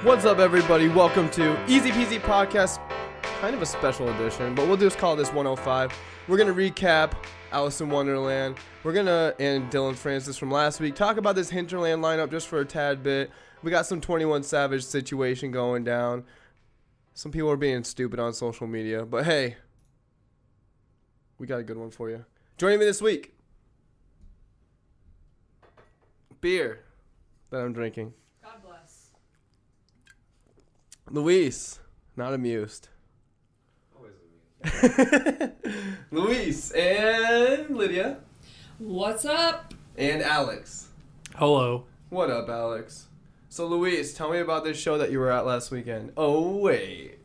What's up, everybody? Welcome to EZPZ Podcast, kind of a special edition, but we'll just call this 105. We're going to recap Alison Wonderland. We're going to, and Dillon Francis from last week, talk about this Hinterland lineup just for a tad bit. We got some 21 Savage situation going down. Some people are being stupid on social media, but hey, we got a good one for you. Joining me this week, beer that I'm drinking. God bless. Luis, not amused. Always amused. Luis and Lydia. What's up? And Alex. Hello. What up, Alex? So, Luis, tell me about this show that you were at last weekend. Oh, wait.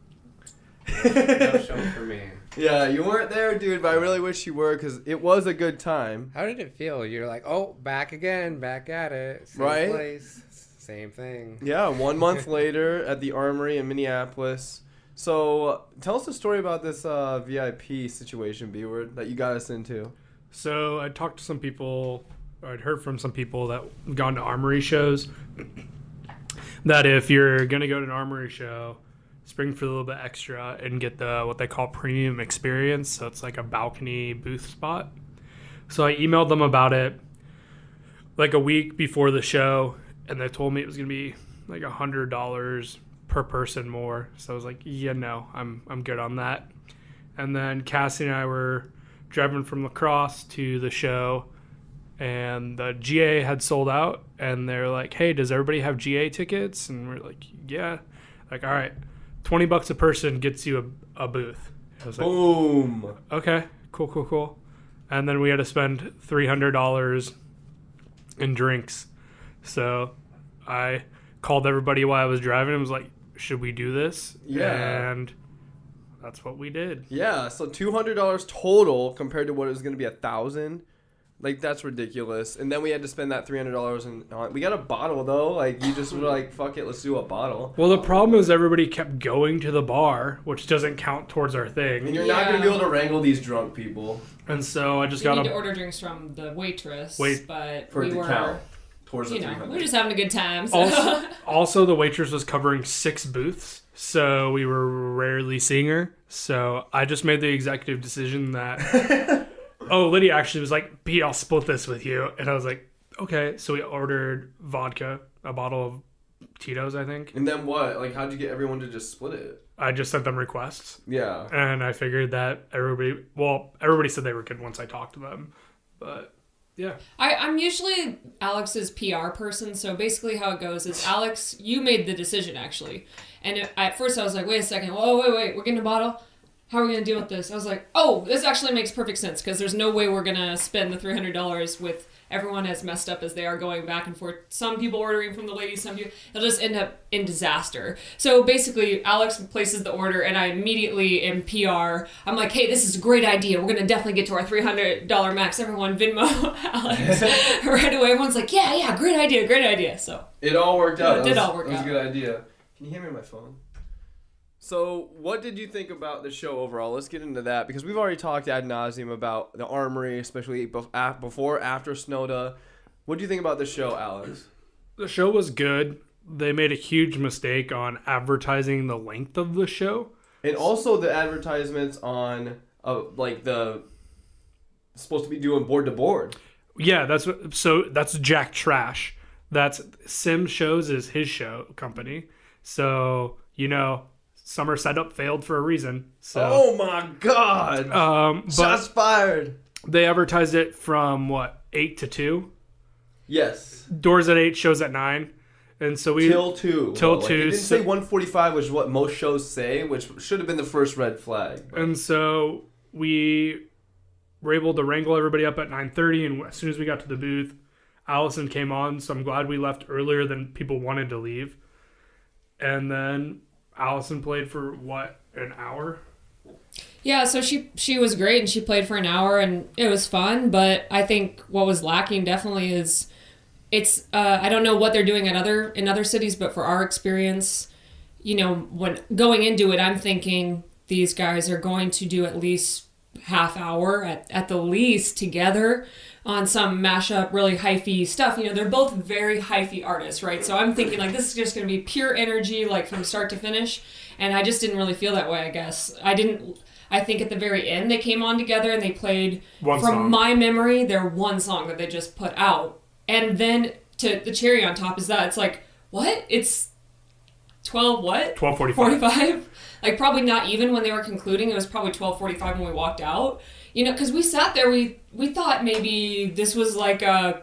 No show for me. Yeah, you weren't there, dude, but I really wish you were because it was a good time. How did it feel? You're like, oh, back again, back at it. Same Right? place, same thing. Yeah, 1 month later at the Armory in Minneapolis. So, tell us the story about this VIP situation, B-word, that you got us into. So I talked to some people, or I'd heard from some people that gone to Armory shows, that if you're going to go to an Armory show, spring for a little bit extra and get the what they call premium experience. So it's like a balcony booth spot. So I emailed them about it like a week before the show, and they told me it was going to be like $100 per person more. So I was like, yeah, no, I'm good on that. And then Cassie and I were driving from La Crosse to the show, and the GA had sold out, and they're like, hey, does everybody have GA tickets? And we're like, yeah. Like, all right, $20 a person gets you a booth. I was like, Boom. okay, cool. And then we had to spend $300 in drinks. So I called everybody while I was driving and was like, should we do this? Yeah. And that's what we did. Yeah, so $200 total compared to what it was going to be $1,000. Like, that's ridiculous. And then we had to spend that $300 and we got a bottle though. Like, you just were like, fuck it, let's do a bottle. Well, the problem is everybody kept going to the bar, which doesn't count towards our And thing. you're not going to be able to wrangle these drunk people And so I just We got need to a order drinks from the waitress, for but it we to were, count towards the we 300. were just having a good time. So. also the waitress was covering 6 booths, so we were rarely seeing her. So I just made the executive decision that oh, Lydia actually was like, Pete, I'll split this with you. And I was like, okay. So we ordered vodka, a bottle of Tito's, I think. And then what? Like, how'd you get everyone to just split it? I just sent them requests. Yeah. And I figured that everybody said they were good once I talked to them. But yeah. I'm usually Alex's PR person, so basically how it goes is, Alex, you made the decision, actually. And at first I was like, wait a second, whoa, wait, we're getting a bottle? How are we going to deal with this? I was like, oh, this actually makes perfect sense, because there's no way we're going to spend the $300 with everyone as messed up as they are going back and forth. Some people ordering from the ladies, some people, it'll just end up in disaster. So basically, Alex places the order, and I immediately in PR, I'm like, hey, this is a great idea. We're going to definitely get to our $300 max. Everyone Venmo Alex right away. Everyone's like, yeah, great idea. So It all worked out. It did all work It was out. a good idea. Can you hear me on my phone? So, what did you think about the show overall? Let's get into that, because we've already talked ad nauseum about the Armory, especially before, after Snowda. What do you think about the show, Alex? The show was good. They made a huge mistake on advertising the length of the show. And also the advertisements on, supposed to be doing board to board. Yeah, that's Jack Trash. That's Sim Shows is his show company. So, summer setup failed for a reason. So, Oh my God! but Shots fired! they advertised it from 8 to 2. Yes. Doors at 8, shows at 9. And so we Till 2. Till Like, 2. It didn't say 145, which is what most shows say, which should have been the first red flag. But. And so we were able to wrangle everybody up at 9:30, and as soon as we got to the booth, Alison came on, so I'm glad we left earlier than people wanted to leave. And then Alison played for an hour? Yeah, so she was great, and she played for an hour, and it was fun, but I think what was lacking definitely is it's I don't know what they're doing in other cities, but for our experience, when going into it, I'm thinking these guys are going to do at least half hour at the least together on some mashup, really hyphy stuff. You know, they're both very hyphy artists, right? So I'm thinking like this is just going to be pure energy, like from start to finish. And I just didn't really feel that way, I guess. I think at the very end they came on together and they played, from my memory, their one song that they just put out. And then to the cherry on top is that it's like, what? It's 12:45. 45? Like probably not even when they were concluding. It was probably 12:45 when we walked out. You know, because we sat there, we thought maybe this was like a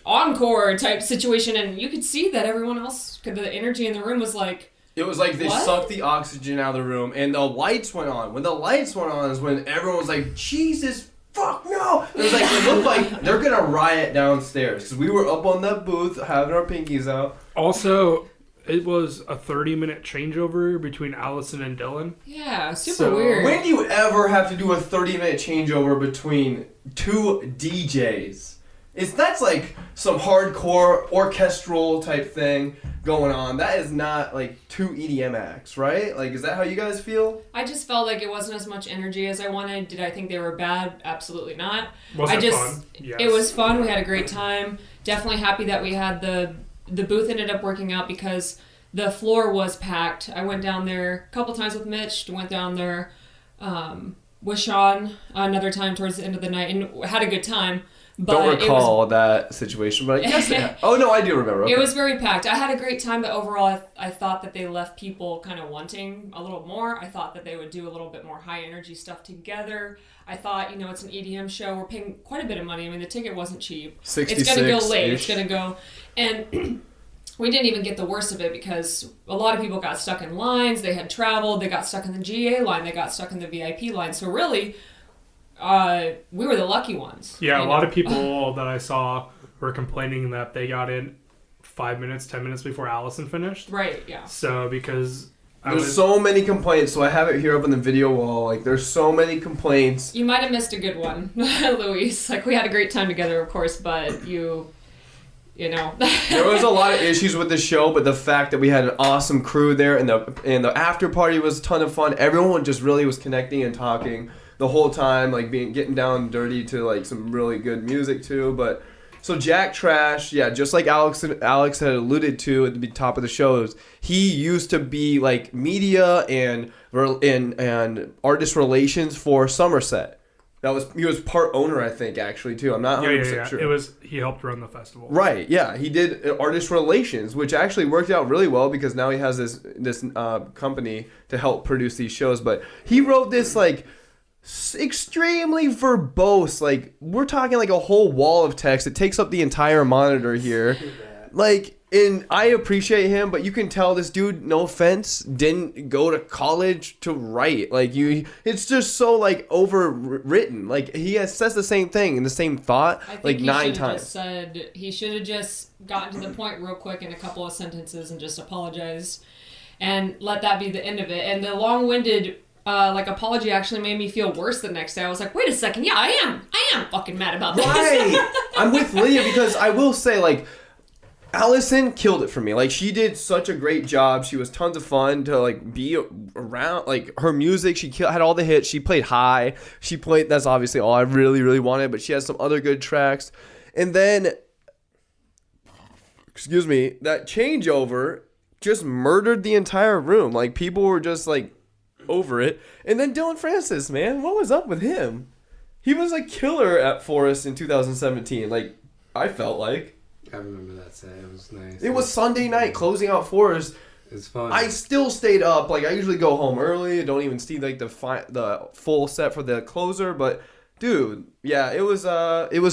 encore type situation, and you could see that everyone else, the energy in the room was like, it was like they what? sucked the oxygen out of the room, and the lights went on. When the lights went on is when everyone was like, Jesus, fuck no! It was like, it looked like they're gonna riot downstairs, because we were up on that booth having our pinkies out. Also, it was a 30-minute changeover between Alison and Dillon. Yeah, super weird. When do you ever have to do a 30-minute changeover between two DJs? That's like some hardcore orchestral type thing going on. That is not like two EDM acts, right? Like, is that how you guys feel? I just felt like it wasn't as much energy as I wanted. Did I think they were bad? Absolutely not. Was it fun? Yes. It was fun. We had a great time. Definitely happy that we had the booth ended up working out because the floor was packed. I went down there a couple times with Mitch, went down there with Shaun another time towards the end of the night and had a good time. But don't recall that situation, but I guess oh no, I do remember. Okay. It was very packed. I had a great time, but overall I thought that they left people kind of wanting a little more. I thought that they would do a little bit more high energy stuff together. I thought, you know, it's an EDM show. We're paying quite a bit of money. I mean, the ticket wasn't cheap. It's going to go late. It's going to go. And we didn't even get the worst of it because a lot of people got stuck in lines. They had traveled. They got stuck in the GA line. They got stuck in the VIP line. So really, we were the lucky ones. Yeah, a lot of people that I saw were complaining that they got in 5 minutes, 10 minutes before Alison finished. Right, yeah. So because there's so many complaints, so I have it here up on the video wall. Like, there's so many complaints. You might have missed a good one, Luis. Like, we had a great time together, of course, but you know. There was a lot of issues with the show, but the fact that we had an awesome crew there and the after party was a ton of fun. Everyone just really was connecting and talking the whole time, like getting down dirty to like some really good music too. But so Jack Trash, yeah, just like Alex had alluded to at the top of the shows, he used to be like media and artist relations for Somerset. He was part owner, I think, actually too. I'm not 100% sure. He helped run the festival. Right, yeah, he did artist relations, which actually worked out really well because now he has this company to help produce these shows. But he wrote this like extremely verbose, like we're talking like a whole wall of text. It takes up the entire monitor here. Like, and I appreciate him, but you can tell this dude, no offense, didn't go to college to write. Like, it's just so like overwritten. Like, says the same thing and the same thought like 9 times. He should have just gotten to the point real quick in a couple of sentences and just apologized and let that be the end of it. And the long-winded apology actually made me feel worse the next day. I was like, wait a second, yeah, I am fucking mad about this. Right. I'm with Lydia because I will say, like, Alison killed it for me. Like, she did such a great job. She was tons of fun to like be around. Like, her music, she had all the hits. She played high. That's obviously all I really, really wanted, but she has some other good tracks. And then, that changeover just murdered the entire room. Like, people were just like over it. And then Dillon Francis, man, what was up with him? He was like killer at Forest in 2017. Like, I felt like. I remember that set. It was nice. It was Sunday night closing out Forest. It's fun. I still stayed up. Like, I usually go home early. I don't even see like the full set for the closer. But dude, yeah, it was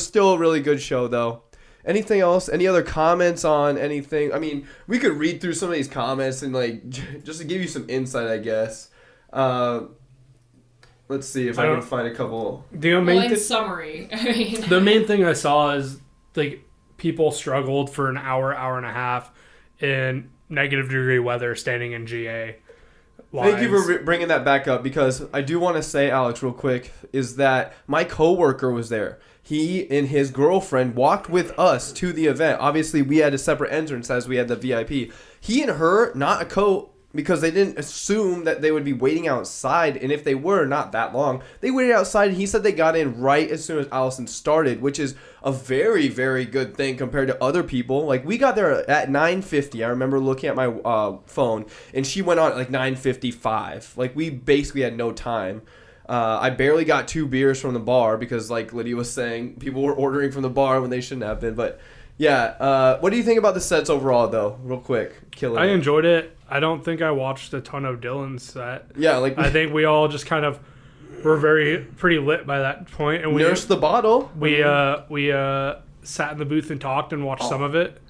still a really good show though. Anything else? Any other comments on anything? I mean, we could read through some of these comments and like just to give you some insight, I guess. Let's see if I can find a couple. In summary, I mean, the main thing I saw is like people struggled for an hour and a half in negative degree weather standing in GA lines. Thank you for bringing that back up because I do want to say, Alex, real quick, is that my coworker was there. He and his girlfriend walked with us to the event. Obviously, we had a separate entrance as we had the VIP. He and her, not a because they didn't assume that they would be waiting outside, and if they were, not that long, they waited outside, and he said they got in right as soon as Alison started, which is a very, very good thing compared to other people. Like, we got there at 9:50. I remember looking at my phone, and she went on at like 9:55. Like, we basically had no time. I barely got 2 beers from the bar because, like Lydia was saying, people were ordering from the bar when they shouldn't have been. But yeah, what do you think about the sets overall, though? Real quick, I enjoyed it. I don't think I watched a ton of Dillon's set. Yeah, like I think we all just kind of were pretty lit by that point, and we nursed the bottle. We sat in the booth and talked and watched some of it.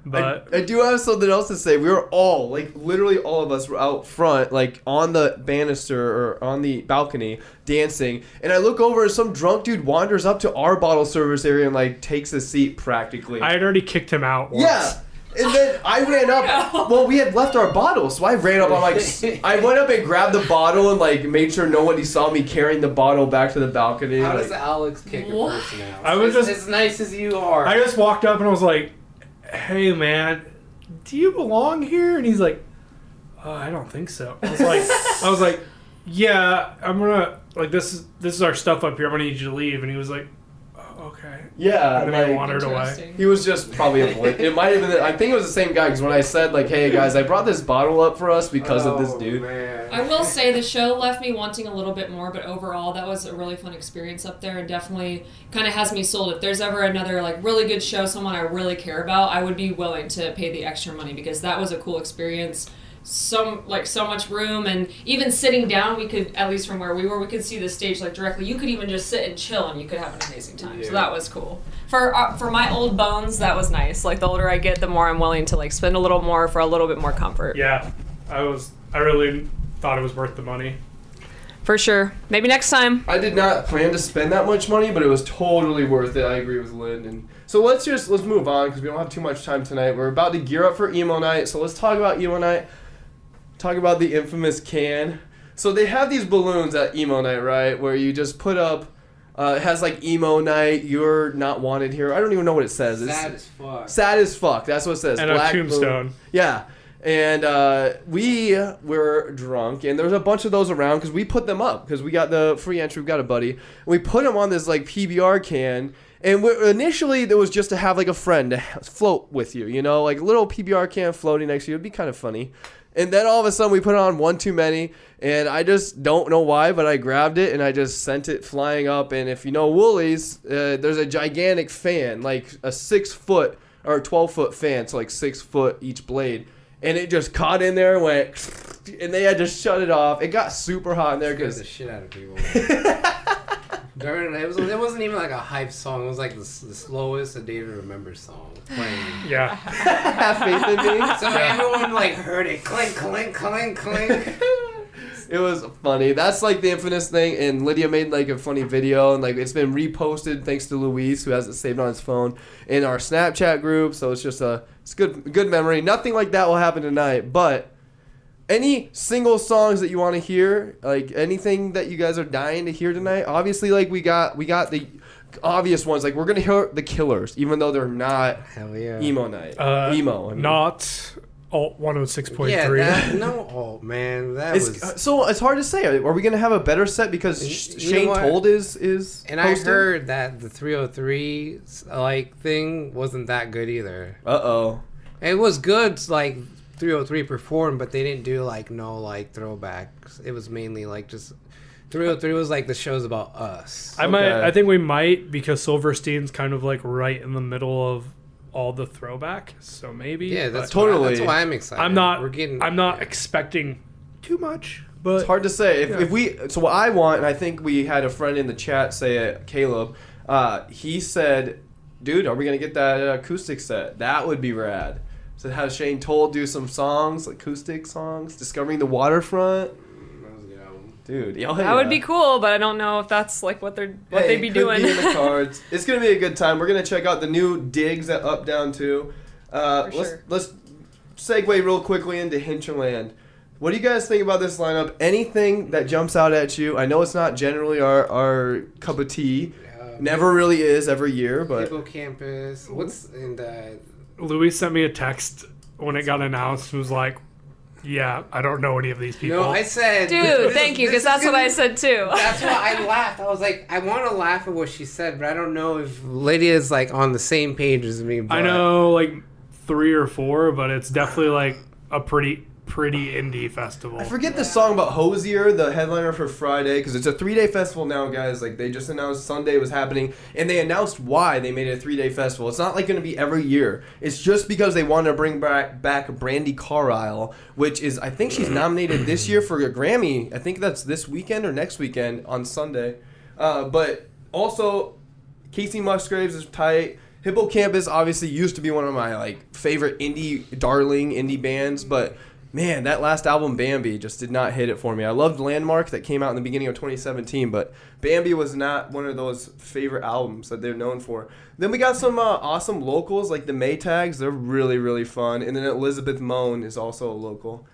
But I do have something else to say. We were all, like, literally all of us were out front, like, on the banister or on the balcony dancing. And I look over and some drunk dude wanders up to our bottle service area and, like, takes a seat practically. I had already kicked him out once. Yeah. And then I ran up. Well, we had left our bottle, so I ran up. I'm like, I went up and grabbed the bottle and, like, made sure nobody saw me carrying the bottle back to the balcony. How like, does Alex kick a person out? I was just as nice as you are. I just walked up and I was like, "Hey, man, do you belong here?" And he's like, "I don't think so." I was like, "Yeah, I'm gonna like this is our stuff up here. I'm gonna need you to leave." And he was like, "Oh, okay." Yeah, and then I wandered away. He was just probably avoiding. It might have been. I think it was the same guy because when I said like, "Hey guys, I brought this bottle up for us because of this dude." Man. I will say the show left me wanting a little bit more, but overall that was a really fun experience up there, and definitely kind of has me sold. If there's ever another like really good show, someone I really care about, I would be willing to pay the extra money because that was a cool experience. So much room, and even sitting down, we could, at least from where we were, we could see the stage like directly. You could even just sit and chill, and you could have an amazing time. Yeah. So that was cool. For my old bones, that was nice. Like the older I get, the more I'm willing to like spend a little more for a little bit more comfort. Yeah, I really thought it was worth the money. For sure. Maybe next time. I did not plan to spend that much money, but it was totally worth it. I agree with Lynn. And so let's move on because we don't have too much time tonight. We're about to gear up for Emo Nite, so let's talk about Emo Nite. Talk about the infamous can. So they have these balloons at Emo Nite, right? Where you just put up, it has like Emo Nite, you're not wanted here. I don't even know what it says. It's sad as fuck. Sad as fuck. That's what it says. And Black a tombstone. balloon. Yeah. And we were drunk, and there was a bunch of those around because we put them up because we got the free entry. We got a buddy. And we put them on this like PBR can. And initially, there was just to have like a friend to float with you, you know, like a little PBR can floating next to you. It'd be kind of funny. And then all of a sudden we put on one too many, and I just don't know why, but I grabbed it and I just sent it flying up. And if you know Woolies, there's a gigantic fan, like a 6-foot or 12-foot fan, so like 6 foot each blade. And it just caught in there and went, and they had to shut it off. It got super hot in there because the shit out of people. It wasn't even like a hype song. It was like the slowest A Day to Remember song playing. Yeah. Have faith in me. So everyone like heard it clink, clink, clink, clink. It was funny. That's like the infamous thing. And Lydia made like a funny video, and like it's been reposted thanks to Luis, who has it saved on his phone, in our Snapchat group. So it's just it's good memory. Nothing like that will happen tonight, but. Any single songs that you want to hear, like anything that you guys are dying to hear tonight? Obviously, like we got the obvious ones. Like we're gonna hear the Killers, even though they're not Hell yeah. Emo Nite. Emo, I mean. Not Alt 106.3. Yeah, no alt, man. That was so it's hard to say. Are we gonna have a better set because Shane Told is and hosting? I heard that the 303 like thing wasn't that good either. It was good, like. 303 performed, but they didn't do like no like throwbacks. It was mainly like just 303 was like the show's about us. I think we might because Silverstein's kind of like right in the middle of all the throwback, so maybe. Yeah, that's totally. That's why I'm excited. I'm not expecting too much, but it's hard to say. If we so what I want, and I think we had a friend in the chat say it, Caleb. He said, "Dude, are we gonna get that acoustic set? That would be rad." So have Shane Told do some songs, acoustic songs, Discovering the Waterfront. That was a good album. Dude, that would be cool, but I don't know if that's like what they'd be doing. Be in the cards. It's gonna be a good time. We're gonna check out the new digs at Up Down 2. Let's segue real quickly into Hinterland. What do you guys think about this lineup? Anything that jumps out at you? I know it's not generally our cup of tea. Never really is every year, but Hippocampus. What's in the Louis sent me a text when it got announced and was like, Yeah, I don't know any of these people. No, I said... Dude, thank you, because that's what I said too. That's why I laughed. I was like, I want to laugh at what she said, but I don't know if Lydia's like on the same page as me. But... I know like 3 or 4, but it's definitely like a pretty indie festival. I forget the song about Hosier, the headliner for Friday, because it's a 3-day festival now, guys. Like, they just announced Sunday was happening, and they announced why they made it a 3-day festival. It's not like going to be every year. It's just because they want to bring back Brandi Carlile, which is, I think she's nominated this year for a Grammy. I think that's this weekend or next weekend on Sunday. But also, Casey Musgraves is tight. Hippocampus obviously used to be one of my like favorite indie bands, but man, that last album, Bambi, just did not hit it for me. I loved Landmark that came out in the beginning of 2017, but Bambi was not one of those favorite albums that they're known for. Then we got some awesome locals like the Maytags. They're really, really fun. And then Elizabeth Moan is also a local.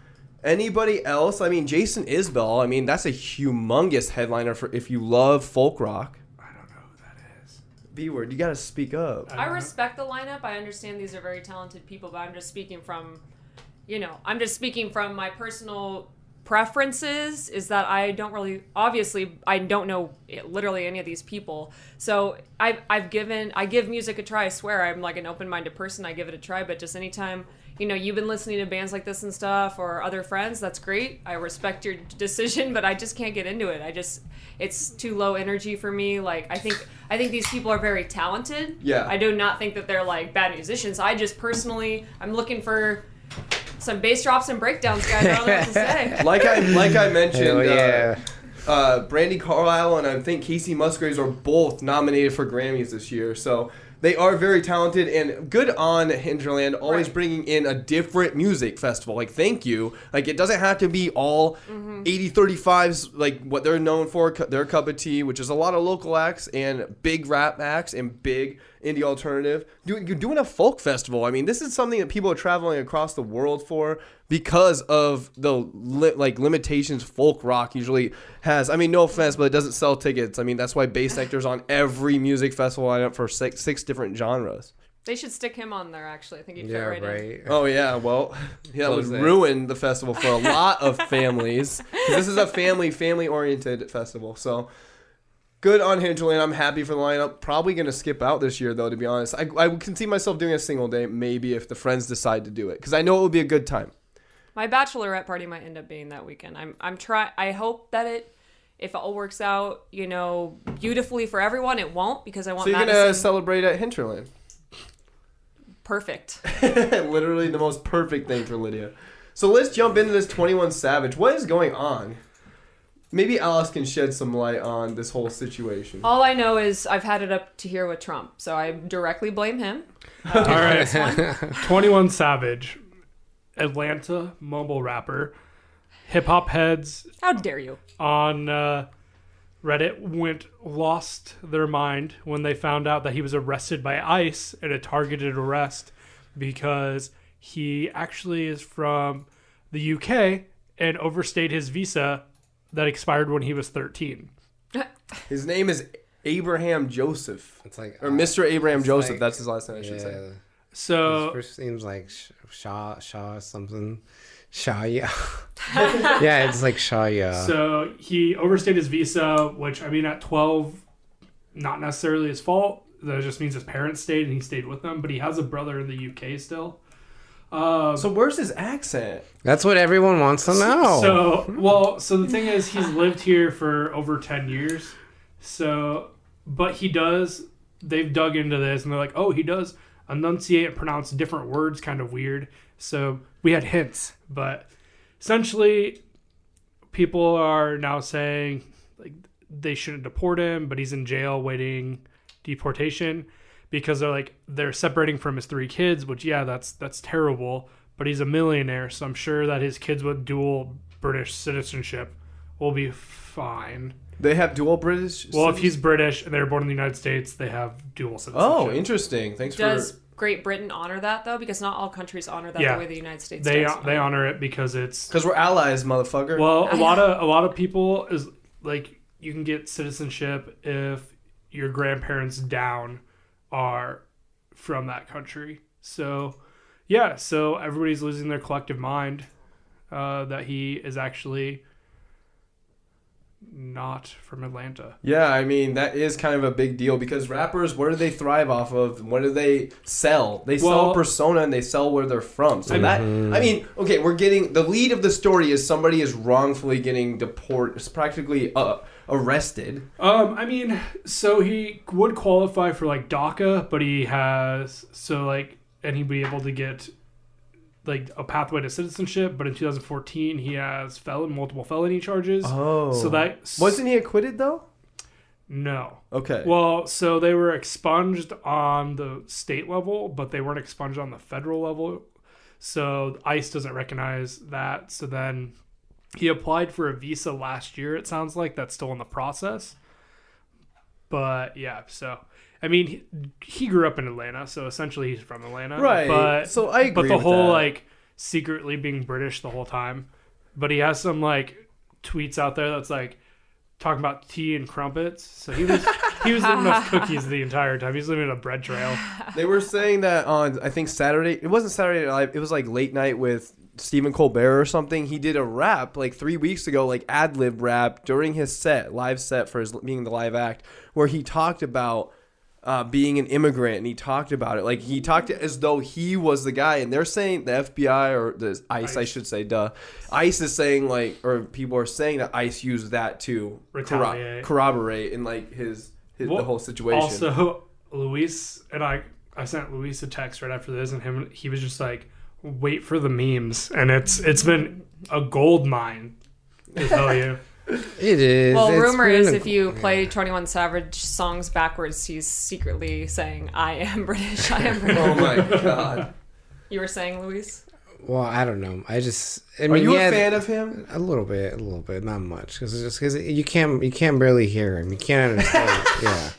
Anybody else? I mean, Jason Isbell. I mean, that's a humongous headliner for if you love folk rock. I don't know who that is. B-word, you got to speak up. I respect the lineup. I understand these are very talented people, but I'm just speaking from... my personal preferences is that I don't really, obviously, I don't know literally any of these people. So I give music a try. I swear I'm like an open-minded person. I give it a try, but just anytime, you've been listening to bands like this and stuff or other friends, that's great. I respect your decision, but I just can't get into it. It's too low energy for me. Like, I think these people are very talented. Yeah. I do not think that they're like bad musicians. I just personally, I'm looking for some bass drops and breakdowns, guys. I don't know what to say. Like I mentioned, yeah. Brandi Carlile and I think Casey Musgraves are both nominated for Grammys this year. So they are very talented and good on Hinterland, always bringing in a different music festival. Like, thank you. Like, it doesn't have to be all 80-35s, like what they're known for, their cup of tea, which is a lot of local acts and big rap acts and big indie alternative. You're doing a folk festival. I mean, this is something that people are traveling across the world for because of the limitations folk rock usually has. I mean, no offense, but it doesn't sell tickets. I mean, that's why Bass Nectar's on every music festival lineup for six different genres. They should stick him on there, actually. I think he'd fit right in. Oh, yeah. Well, that would ruin the festival for a lot of families. This is a family-oriented festival. So, good on Hinterland. I'm happy for the lineup. Probably going to skip out this year, though, to be honest. I can see myself doing a single day, maybe, if the friends decide to do it. Because I know it would be a good time. My bachelorette party might end up being that weekend. I hope that if it all works out, beautifully for everyone, it won't, because I want Madison. So you're going to celebrate at Hinterland? Perfect. Literally the most perfect thing for Lydia. So let's jump into this 21 Savage. What is going on? Maybe Alice can shed some light on this whole situation. All I know is I've had it up to here with Trump, so I directly blame him. All right. 21 Savage, Atlanta mumble rapper, hip hop heads. How dare you? On Reddit lost their mind when they found out that he was arrested by ICE in a targeted arrest because he actually is from the UK and overstayed his visa that expired when he was 13. His name is Abraham Joseph. It's like Mr. Abraham Joseph. Like, that's his last name, I should say. So his first name's like Shaw something. Shaw, yeah. Yeah, it's like Shaw, yeah. So he overstayed his visa, which, I mean, at 12, not necessarily his fault. That just means his parents stayed and he stayed with them. But he has a brother in the UK still. So where's his accent? That's what everyone wants to know. So the thing is, he's lived here for over 10 years. But they've dug into this and they're like, oh, he does enunciate and pronounce different words, kind of weird. So we had hints, but essentially people are now saying like they shouldn't deport him, but he's in jail waiting deportation because they're separating from his 3 kids, which that's terrible, but he's a millionaire, so I'm sure that his kids with dual British citizenship will be fine. They have dual British? Well, if he's British and they're born in the United States, they have dual citizenship. Oh, interesting. Does Great Britain honor that, though? Because not all countries honor that the way the United States does. They honor it because it's... Because we're allies, motherfucker. Well, a lot of people is like, you can get citizenship if your grandparents down are from that country. So, yeah, so everybody's losing their collective mind. that he is actually not from Atlanta. Yeah, I mean, that is kind of a big deal because rappers, where do they thrive off of? What do they sell? They sell a persona and they sell where they're from. So I mean, okay, we're getting, the lead of the story is somebody is wrongfully getting deported, it's practically arrested. I mean, so he would qualify for like DACA, but he has, and he'd be able to get like a pathway to citizenship, but in 2014 he has multiple felony charges. Oh. So that wasn't he acquitted though? No. Okay. Well, so they were expunged on the state level, but they weren't expunged on the federal level. So ICE doesn't recognize that. So then he applied for a visa last year, it sounds like. That's still in the process. But yeah, so I mean, he grew up in Atlanta, so essentially he's from Atlanta. Right. But, so I agree But the with whole, that. like, secretly being British the whole time. But he has some, like, tweets out there that's, like, talking about tea and crumpets. So he was living off cookies the entire time. He was living on a bread trail. They were saying that on, I think, Saturday. It wasn't Saturday Night Live. It was, like, late night with Stephen Colbert or something. He did a rap, like, 3 weeks ago, like, ad-lib rap during his set, live set for his being the live act, where he talked about being an immigrant, and he talked about it. Like, he talked as though he was the guy, and they're saying, the FBI, or the ICE, I should say, ICE is saying, like, or people are saying that ICE used that to corroborate in, like, the whole situation. Also, Luis, and I sent Luis a text right after this, and he was just like, wait for the memes, and it's been a gold mine, to tell you. It is. Well, rumor is if you play 21 Savage songs backwards, he's secretly saying, I am British, I am British. Oh my God. You were saying, Luis? Well, I don't know. I mean, are you a fan of him? A little bit, not much. Because you can't barely hear him. You can't understand. Yeah.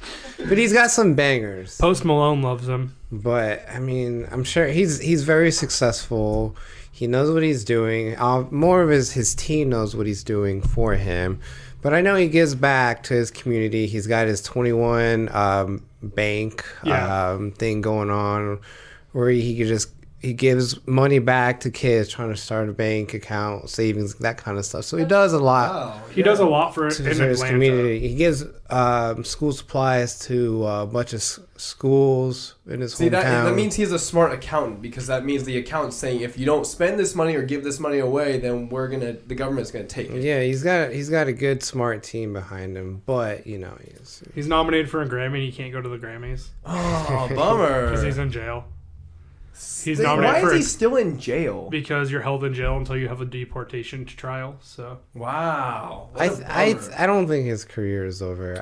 But he's got some bangers. Post Malone loves him. But, I mean, I'm sure he's very successful. He knows what he's doing. More of his team knows what he's doing for him. But I know he gives back to his community. He's got his 21 bank thing going on where he gives money back to kids trying to start a bank account, savings, that kind of stuff. So he does a lot. Wow, He does a lot for in Atlanta. his community. He gives school supplies to a bunch of schools in his hometown. That means he's a smart accountant, because that means the accountant's saying, if you don't spend this money or give this money away, then the government's gonna take it. Yeah, he's got a good, smart team behind him, but he's nominated for a Grammy. And he can't go to the Grammys. Oh, bummer! Because he's in jail. Why is he still in jail? Because you're held in jail until you have a deportation trial. So wow, I don't think his career is over.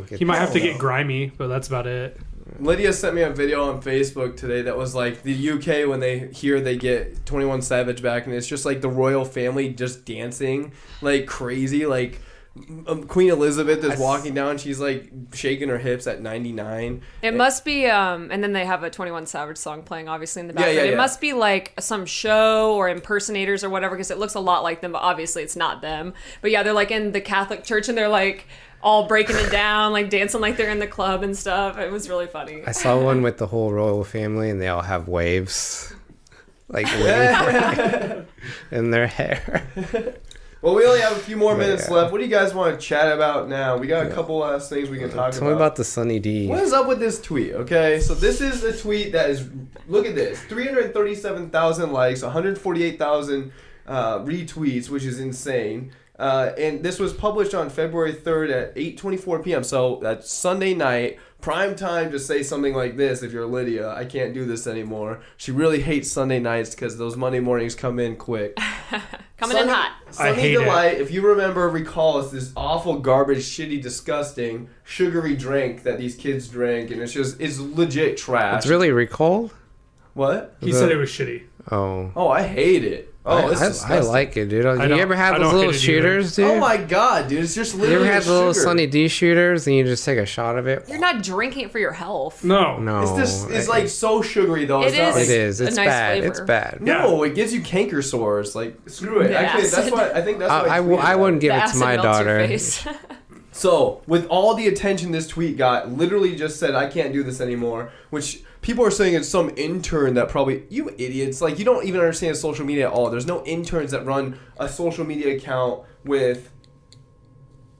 He might have to get grimy, but that's about it. Lydia sent me a video on Facebook today that was like the UK when they get 21 Savage back, and it's just like the royal family just dancing like crazy, like. Queen Elizabeth is walking down. She's like shaking her hips at 99. It must be, and then they have a 21 Savage song playing, obviously, in the background. Yeah. It must be like some show or impersonators or whatever, because it looks a lot like them, but obviously it's not them. But yeah, they're like in the Catholic church, and they're like all breaking it down, like dancing like they're in the club and stuff. It was really funny. I saw one with the whole royal family, and they all have waves, like waves in their hair. Well, we only have a few more minutes left. What do you guys want to chat about now? We got a couple last things we can talk about. Tell me about the Sunny D. What is up with this tweet, okay? So this is a tweet that is, look at this, 337,000 likes, 148,000 retweets, which is insane. And this was published on February 3rd at 8:24 p.m. So that's Sunday night, prime time to say something like this. If you're Lydia, I can't do this anymore. She really hates Sunday nights because those Monday mornings come in quick. Coming in hot. Sunny Delight, if you recall, it's this awful, garbage, shitty, disgusting, sugary drink that these kids drink, and it's legit trash. It's really recalled? What? He said it was shitty. Oh, I hate it. Oh, I like it, dude. You ever had those little shooters, dude? Oh my god, dude! It's just literally. You ever had the little sugar. Sunny D shooters and you just take a shot of it? You're not drinking it for your health. No. It's like so sugary though. It is. It's nice bad. flavor. It's bad. No, it gives you canker sores. Like screw it. The Actually, that's acid. why I think that's why I wouldn't give The it to my acid melts your daughter. face. So, with all the attention this tweet got, literally just said, I can't do this anymore, which people are saying it's some intern that probably, you idiots, like you don't even understand social media at all. There's no interns that run a social media account with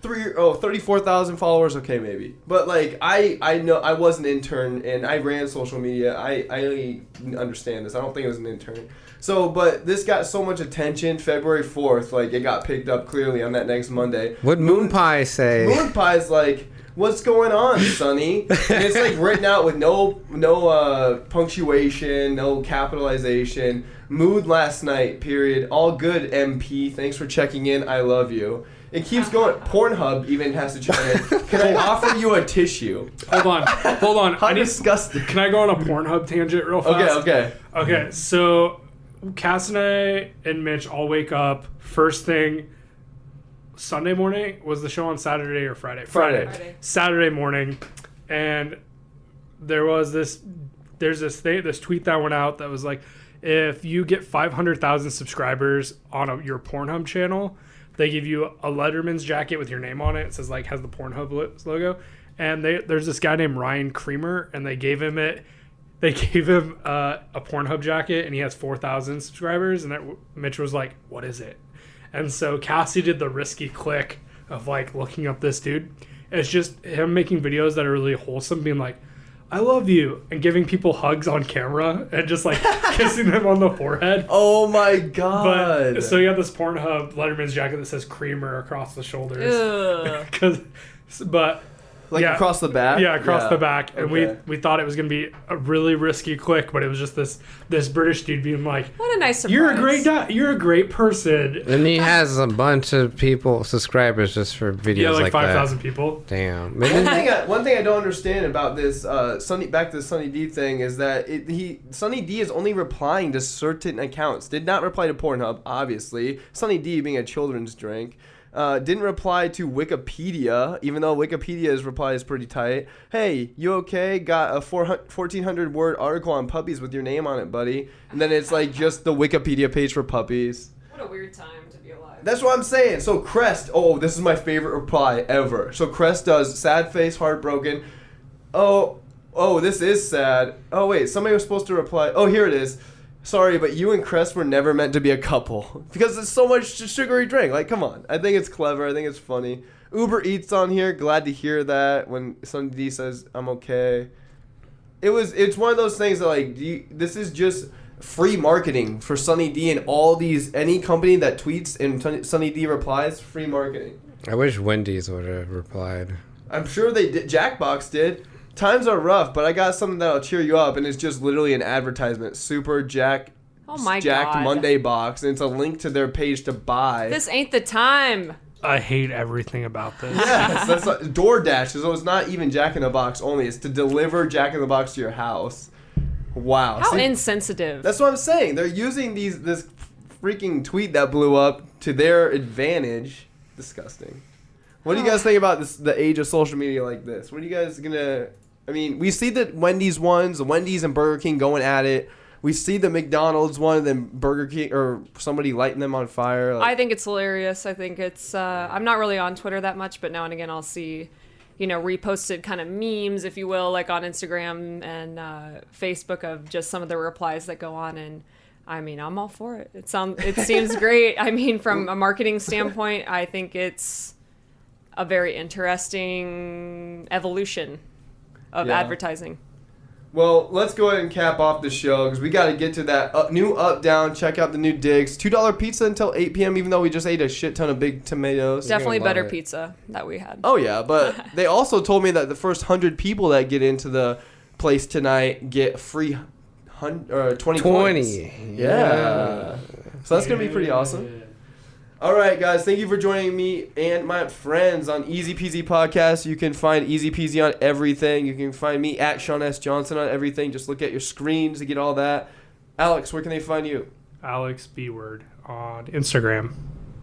34,000 followers. Okay, maybe, but like I know I was an intern and I ran social media. I understand this. I don't think it was an intern. So, but this got so much attention. February 4th, like it got picked up clearly on that next Monday. What'd Moon Pie say? Moon Pie's like, what's going on, Sonny? And it's like written out with no punctuation, no capitalization. Mood last night, period. All good, MP. Thanks for checking in. I love you. It keeps going. Pornhub even has to chime in. Can I offer you a tissue? Hold on. How disgusting. Can I go on a Pornhub tangent real fast? Okay. So Cass and I and Mitch all wake up first thing Sunday morning. Was the show on Saturday or Friday? Friday. Saturday morning, and there's this tweet that went out that was like, if you get 500,000 subscribers on your Pornhub channel, they give you a Letterman's jacket with your name on it. It says like has the Pornhub logo, and there's this guy named Ryan Creamer, and they gave him a Pornhub jacket, and he has 4,000 subscribers. And Mitch was like, "What is it?" And so Cassie did the risky click of like looking up this dude. It's just him making videos that are really wholesome, being like, "I love you," and giving people hugs on camera and just like kissing them on the forehead. Oh my god! But so you have this Pornhub Letterman's jacket that says Creamer across the shoulders. Across the back? Yeah, across the back. And okay. we thought it was going to be a really risky click, but it was just this British dude being like, what a nice surprise. You're a great guy. You're a great person. And he has a bunch of subscribers just for videos like 5,000 people. Damn. One thing I don't understand about this back to the Sunny D thing is that Sunny D is only replying to certain accounts. Did not reply to Pornhub, obviously. Sunny D being a children's drink. Didn't reply to Wikipedia, even though Wikipedia's reply is pretty tight. Hey, you okay? Got a 1,400 word article on puppies with your name on it, buddy. And then it's like just the Wikipedia page for puppies. What a weird time to be alive. That's what I'm saying. So Crest, this is my favorite reply ever. So Crest does sad face, heartbroken. Oh, this is sad. Oh wait, somebody was supposed to reply. Oh, here it is. Sorry, but you and Crest were never meant to be a couple. Because it's so much sugary drink. Like, come on. I think it's clever. I think it's funny. Uber Eats on here. Glad to hear that when Sunny D says, I'm okay. It's one of those things that, like, this is just free marketing for Sunny D and any company that tweets and Sunny D replies, free marketing. I wish Wendy's would have replied. I'm sure they did. Jackbox did. Times are rough, but I got something that'll cheer you up, and it's just literally an advertisement. Super Jacked Monday box, and it's a link to their page to buy. This ain't the time. I hate everything about this. Yes, that's like DoorDash. So it's not even Jack in the Box only. It's to deliver Jack in the Box to your house. Wow. How insensitive. That's what I'm saying. They're using this freaking tweet that blew up to their advantage. Disgusting. What do you guys think about the age of social media like this? What are you guys gonna... I mean, we see the Wendy's ones, the Wendy's and Burger King going at it. We see the McDonald's one, and then Burger King or somebody lighting them on fire. I think it's hilarious. I think it's. I'm not really on Twitter that much, but now and again I'll see, reposted kind of memes, if you will, like on Instagram and Facebook of just some of the replies that go on, and I mean, I'm all for it. It seems great. I mean, from a marketing standpoint, I think it's a very interesting evolution of advertising. Well, let's go ahead and cap off the show because we got to get to that new up-down. Check out the new digs. $2 pizza until 8 p.m. even though we just ate a shit ton of big tomatoes. Definitely better pizza that we had. Oh, yeah. But they also told me that the first 100 people that get into the place tonight get free 20 points. Yeah. So that's going to be pretty awesome. All right, guys, thank you for joining me and my friends on EZPZ Podcast. You can find EZPZ on everything. You can find me at Shaun S. Johnson on everything. Just look at your screens to get all that. Alex, where can they find you? Alex B. Word on Instagram.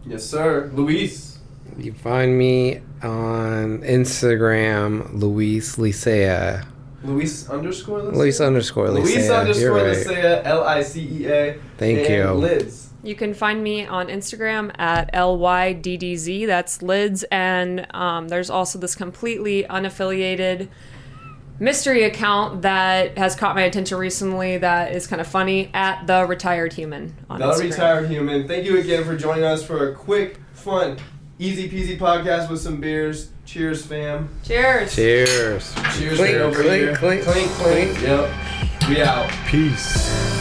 Yes, sir. Luis? You find me on Instagram, Licea. Luis _Licea? Luis _Licea. Luis _Licea, Licea. Thank you. Liz. You can find me on Instagram at LYDDZ. That's Lids. And there's also this completely unaffiliated mystery account that has caught my attention recently that is kind of funny, at The Retired Human on Instagram. The Retired Human. Thank you again for joining us for a quick, fun, easy-peasy podcast with some beers. Cheers, fam. Cheers. Cheers. Cheers Clink, over clink, here. clink, Clink, clink. Yep. We out. Peace.